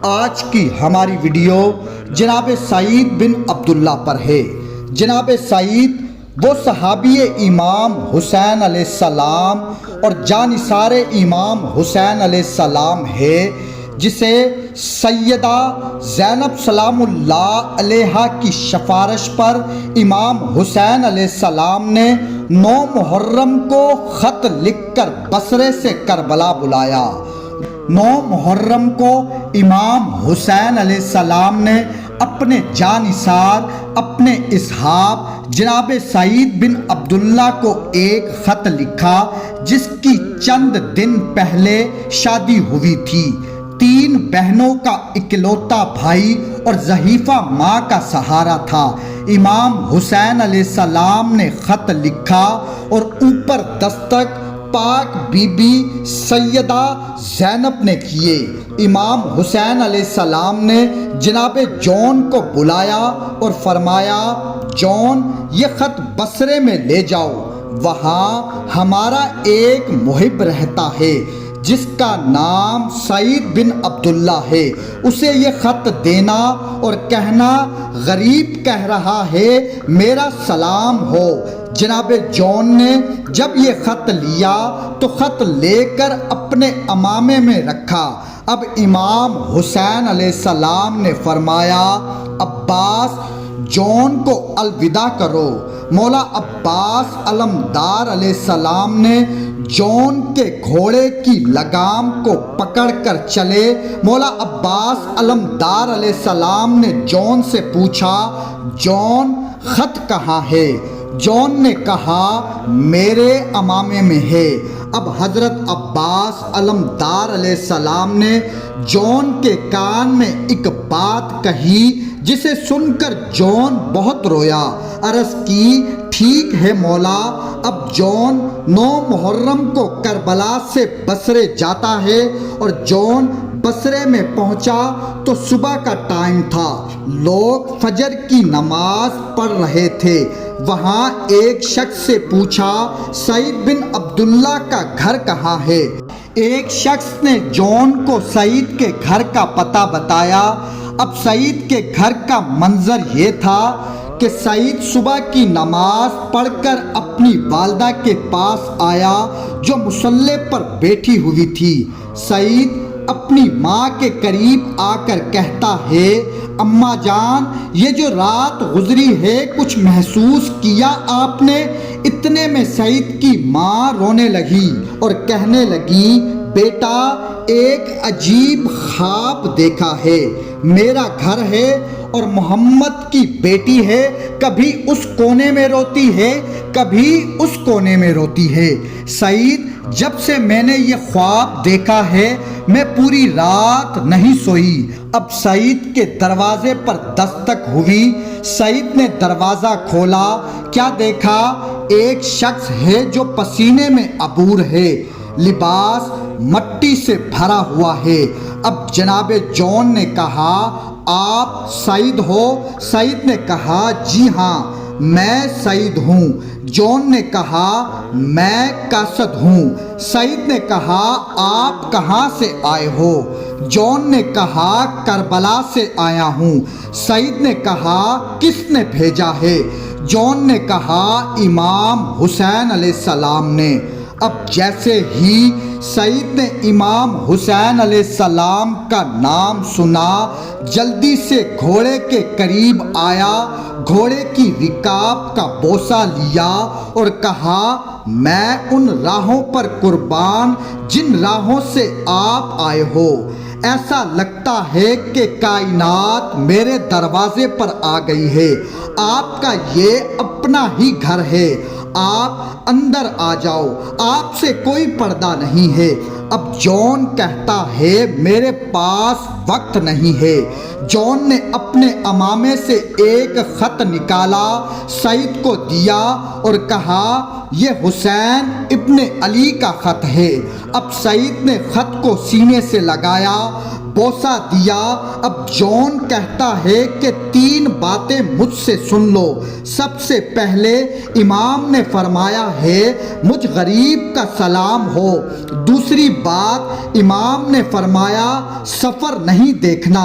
آج کی ہماری ویڈیو جناب سعید بن عبداللہ پر ہے۔ جناب سعید وہ صحابی امام حسین علیہ السلام اور جانثار امام حسین علیہ السلام ہے، جسے سیدہ زینب سلام اللہ علیہا کی سفارش پر امام حسین علیہ السلام نے 9 محرم کو خط لکھ کر بصرے سے کربلا بلایا۔ 9 محرم کو امام حسین علیہ السلام نے اپنے جانثار اپنے اصحاب جناب سعید بن عبداللہ کو ایک خط لکھا، جس کی چند دن پہلے شادی ہوئی تھی۔ 3 بہنوں کا اکلوتا بھائی اور ضعیفہ ماں کا سہارا تھا۔ امام حسین علیہ السلام نے خط لکھا اور اوپر دستخط پاک بی بی سیدہ زینب نے کیے۔ امام حسین علیہ السلام نے جناب جون کو بلایا اور فرمایا، جون یہ خط بصرے میں لے جاؤ، وہاں ہمارا ایک محب رہتا ہے جس کا نام سعید بن عبداللہ ہے، اسے یہ خط دینا اور کہنا غریب کہہ رہا ہے میرا سلام ہو۔ جناب جون نے جب یہ خط لیا تو خط لے کر اپنے عمامے میں رکھا۔ اب امام حسین علیہ السلام نے فرمایا، عباس جون کو الوداع کرو۔ مولا عباس علمدار علیہ السلام نے جون کے گھوڑے کی لگام کو پکڑ کر چلے۔ مولا عباس علمدار علیہ السلام نے جون سے پوچھا، جون خط کہاں ہے؟ جون نے کہا میرے عمامے میں ہے۔ اب حضرت عباس علمدار علیہ السلام نے جون کے کان میں ایک بات کہی، جسے سن کر جون بہت رویا۔ عرض کی، ٹھیک ہے مولا۔ اب جون 9 محرم کو کربلا سے بصرے جاتا ہے، اور جون بصرے میں پہنچا تو صبح کا ٹائم تھا، لوگ فجر کی نماز پڑھ رہے تھے۔ وہاں ایک شخص سے پوچھا، سعید بن عبداللہ کا گھر کہاں ہے؟ ایک شخص نے جون کو سعید کے گھر کا پتہ بتایا۔ اب سعید کے گھر کا منظر یہ تھا کہ سعید صبح کی نماز پڑھ کر اپنی والدہ کے پاس آیا جو مصلی پر بیٹھی ہوئی تھی۔ سعید اپنی ماں کے قریب آ کر کہتا ہے، اماں جان یہ جو رات گزری ہے کچھ محسوس کیا آپ نے؟ اتنے میں سعید کی ماں رونے لگی اور کہنے لگی، بیٹا ایک عجیب خواب دیکھا ہے، میرا گھر ہے اور محمد کی بیٹی ہے، کبھی اس کونے میں روتی ہے کبھی اس کونے میں روتی ہے۔ سعید جب سے میں نے یہ خواب دیکھا ہے میں پوری رات نہیں سوئی۔ اب سعید کے دروازے پر دستک ہوئی۔ سعید نے دروازہ کھولا، کیا دیکھا؟ ایک شخص ہے جو پسینے میں عبور ہے، لباس مٹی سے بھرا ہوا ہے۔ اب جناب جون نے کہا، آپ سعید ہو؟ سعید نے کہا، جی ہاں میں سعید ہوں۔ جون نے کہا، میں قاصد ہوں۔ سعید نے کہا، آپ کہاں سے آئے ہو؟ جون نے کہا، کربلا سے آیا ہوں۔ سعید نے کہا، کس نے بھیجا ہے؟ جون نے کہا، امام حسین علیہ السلام نے۔ اب جیسے ہی سعید نے امام حسین علیہ السلام کا نام سنا، جلدی سے گھوڑے کے قریب آیا، گھوڑے کی رکاب کا بوسہ لیا اور کہا، میں ان راہوں پر قربان جن راہوں سے آپ آئے ہو، ایسا لگتا ہے کہ کائنات میرے دروازے پر آ گئی ہے۔ آپ کا یہ اپنا ہی گھر ہے، آپ اندر آ جاؤ، آپ سے کوئی پردہ نہیں ہے۔ اب جون کہتا ہے میرے پاس وقت نہیں ہے۔ جون نے اپنے عمامے سے ایک خط نکالا، سعید کو دیا اور کہا، یہ حسین ابن علی کا خط ہے۔ اب سعید نے خط کو سینے سے لگایا، بوسہ دیا۔ اب جون کہتا ہے کہ 3 باتیں مجھ سے سن لو۔ سب سے پہلے امام نے فرمایا ہے مجھ غریب کا سلام ہو۔ دوسری بات امام نے فرمایا سفر نہیں دیکھنا،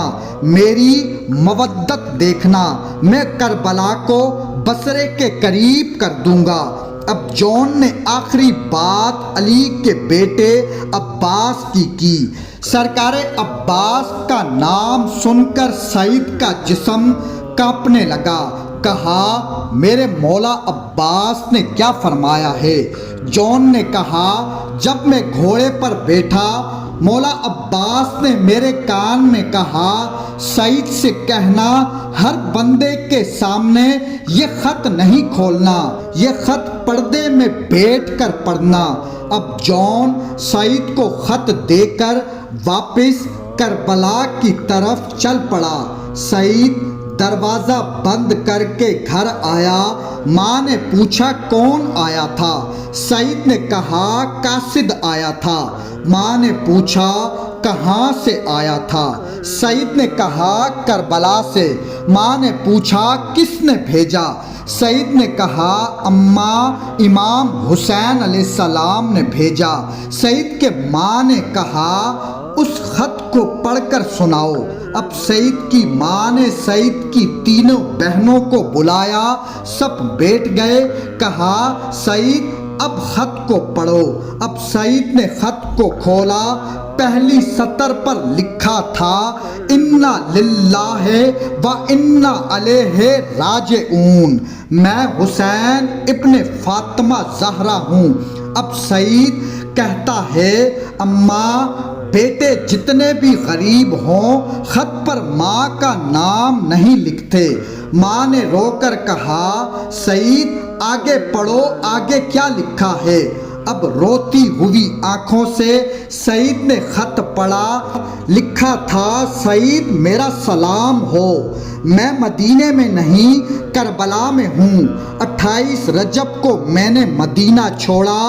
میری مودت دیکھنا، میں کربلا کو بصرے کے قریب کر دوں گا۔ اب جون نے آخری بات علی کے بیٹے عباس کی۔ سرکار عباس کا نام سن کر سعید کا جسم کانپنے لگا۔ کہا میرے مولا عباس نے کیا فرمایا ہے؟ جون نے کہا جب میں گھوڑے پر بیٹھا مولا عباس نے میرے کان میں کہا سعید سے کہنا ہر بندے کے سامنے یہ خط نہیں کھولنا، یہ خط پردے میں بیٹھ کر پڑھنا۔ اب جون سعید کو خط دے کر واپس کربلا کی طرف چل پڑا۔ سعید دروازہ بند کر کے گھر آیا۔ ماں نے پوچھا کون آیا تھا؟ سعید نے کہا قاصد آیا تھا۔ ماں نے پوچھا کہاں سے آیا تھا؟ سعید نے کہا کربلا سے۔ ماں نے پوچھا کس نے بھیجا؟ سعید نے کہا اماں امام حسین علیہ السلام نے بھیجا۔ سعید کے ماں نے کہا اس خط کو پڑھ کر سناؤ۔ اب سعید کی ماں نے سعید کی 3 بہنوں کو بلایا، سب بیٹھ گئے۔ کہا سعید اب خط کو پڑھو۔ اب سعید نے خط کو کھولا۔ پہلی سطر پر لکھا تھا انا للہ و انا الیہ راجعون، میں حسین ابن فاطمہ زہرا ہوں۔ اب سعید کہتا ہے اماں بیٹے جتنے بھی غریب ہوں خط پر ماں کا نام نہیں لکھتے۔ ماں نے رو کر کہا سعید آگے پڑھو، آگے کیا لکھا ہے؟ اب روتی ہوئی آنکھوں سے سعید نے خط پڑھا۔ لکھا تھا سعید میرا سلام ہو، میں مدینے میں نہیں کربلا میں ہوں۔ 28 رجب کو میں نے مدینہ چھوڑا،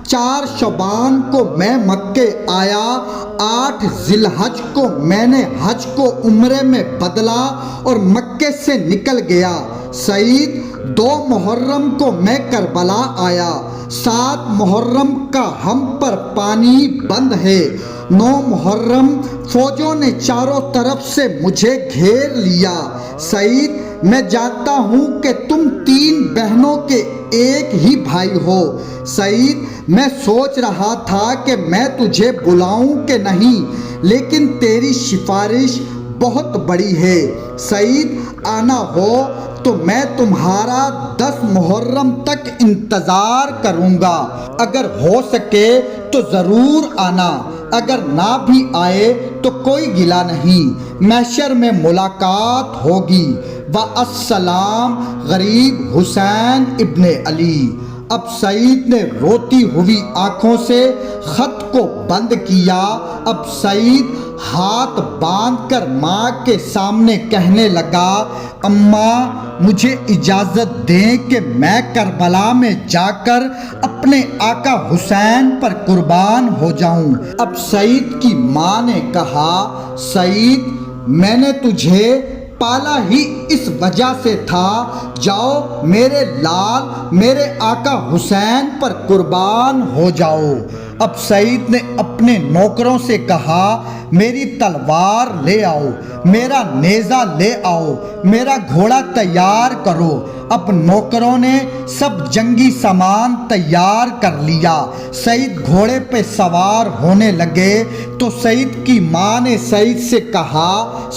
4 شعبان کو میں مکے آیا، 8 ذی الحج کو میں نے حج کو عمرے میں بدلا اور مکے سے نکل گیا۔ سعید 2 محرم کو میں کربلا آیا، 7 محرم کا ہم پر پانی بند ہے، 9 محرم فوجوں نے چاروں طرف سے مجھے گھیر لیا۔ سعید میں جانتا ہوں کہ تم 3 بہنوں کے ایک ہی بھائی ہو۔ سعید میں سوچ رہا تھا کہ میں تجھے بلاؤں کہ نہیں، لیکن تیری سفارش بہت بڑی ہے۔ سعید آنا ہو تو میں تمہارا 10 محرم تک انتظار کروں گا، اگر ہو سکے تو ضرور آنا، اگر نہ بھی آئے تو کوئی گلہ نہیں، محشر میں ملاقات ہوگی۔ والسلام غریب حسین ابن علی۔ اب سعید نے روتی ہوئی آنکھوں سے خط کو بند کیا۔ اب سعید ہاتھ باندھ کر ماں کے سامنے کہنے لگا اماں مجھے اجازت دیں کہ میں کربلا میں جا کر اپنے آقا حسین پر قربان ہو جاؤں۔ اب سعید کی ماں نے کہا سعید میں نے تجھے پالا ہی اس وجہ سے تھا، جاؤ میرے لال میرے آقا حسین پر قربان ہو جاؤ۔ اب سعید نے اپنے نوکروں سے کہا میری تلوار لے آؤ، میرا نیزہ لے آؤ، میرا گھوڑا تیار کرو۔ اب نوکروں نے سب جنگی سامان تیار کر لیا۔ سعید گھوڑے پہ سوار ہونے لگے تو سعید کی ماں نے سعید سے کہا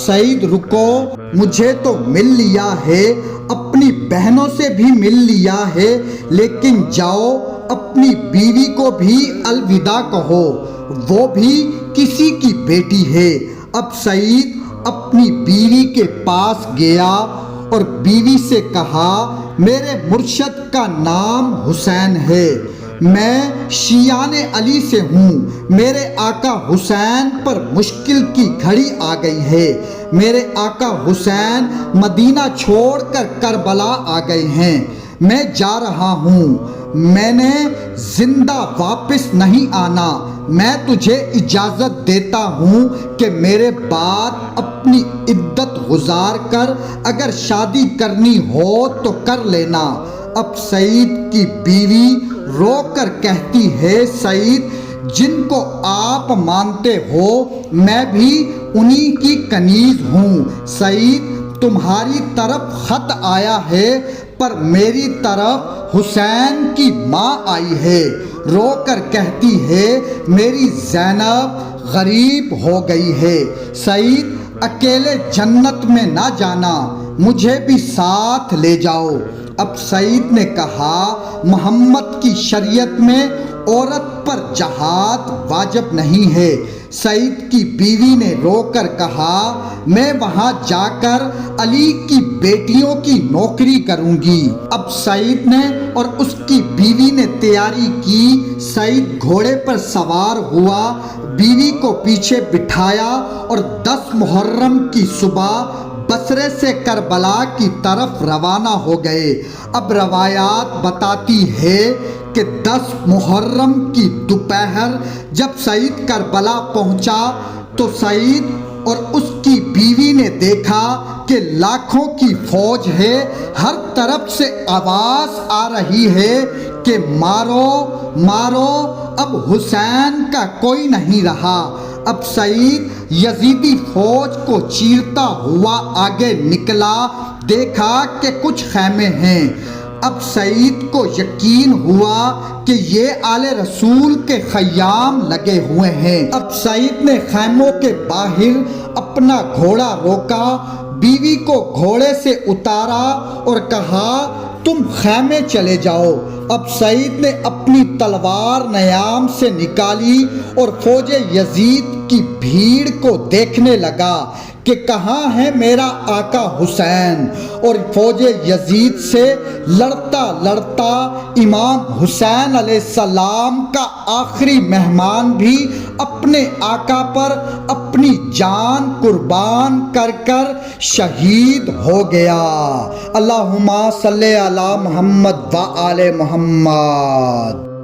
سعید رکو، مجھے تو مل لیا ہے، اپنی بہنوں سے بھی مل لیا ہے، لیکن جاؤ اپنی بیوی کو بھی الوداع کہو، وہ بھی کسی کی بیٹی ہے۔ اب سعید اپنی بیوی کے پاس گیا اور بیوی سے کہا میرے مرشد کا نام حسین ہے، میں شیعان علی سے ہوں، میرے آقا حسین پر مشکل کی گھڑی آ گئی ہے، میرے آقا حسین مدینہ چھوڑ کر کربلا آ گئے ہیں، میں جا رہا ہوں، میں نے زندہ واپس نہیں آنا، میں تجھے اجازت دیتا ہوں کہ میرے بعد اپنی عدت گزار کر اگر شادی کرنی ہو تو کر لینا۔ اب سعید کی بیوی رو کر کہتی ہے، سعید جن کو آپ مانتے ہو میں بھی انہی کی کنیز ہوں۔ سعید تمہاری طرف خط آیا ہے پر میری طرف حسین کی ماں آئی ہے۔ رو کر کہتی ہے، میری زینب غریب ہو گئی ہے۔ سعید اکیلے جنت میں نہ جانا، مجھے بھی ساتھ لے جاؤ۔ اب سعید نے کہا، محمد کی شریعت میں عورت پر جہاد واجب نہیں ہے۔ سعید کی بیوی نے رو کر کہا، میں وہاں جا کر علی کی بیٹیوں کی نوکری کروں گی۔ اب سعید نے اور اس کی بیوی نے تیاری کی۔ سعید گھوڑے پر سوار ہوا، بیوی کو پیچھے بٹھایا اور 10 محرم کی صبح بصرے سے کربلا کی طرف روانہ ہو گئے۔ اب روایات بتاتی ہے کہ 10 محرم کی دوپہر جب سعید کربلا پہنچا تو سعید اور اس کی بیوی نے دیکھا کہ لاکھوں کی فوج ہے، ہر طرف سے آواز آ رہی ہے کہ مارو مارو، اب حسین کا کوئی نہیں رہا۔ اب سعید یزیدی فوج کو چیرتا ہوا آگے نکلا، دیکھا کہ کچھ خیمے ہیں۔ اب سعید کو یقین ہوا کہ یہ آل رسول کے خیام لگے ہوئے ہیں۔ اب سعید نے خیموں کے باہر اپنا گھوڑا روکا، بیوی کو گھوڑے سے اتارا اور کہا، تم خیمے چلے جاؤ۔ اب سعید نے اپنی تلوار نیام سے نکالی اور فوج یزید کی بھیڑ کو دیکھنے لگا کہ کہاں ہے میرا آقا حسین، اور فوج یزید سے لڑتا لڑتا امام حسین علیہ السلام کا آخری مہمان بھی اپنے آقا پر اپنی جان قربان کر کر شہید ہو گیا۔ اللہم صلی علی محمد و آل محمد۔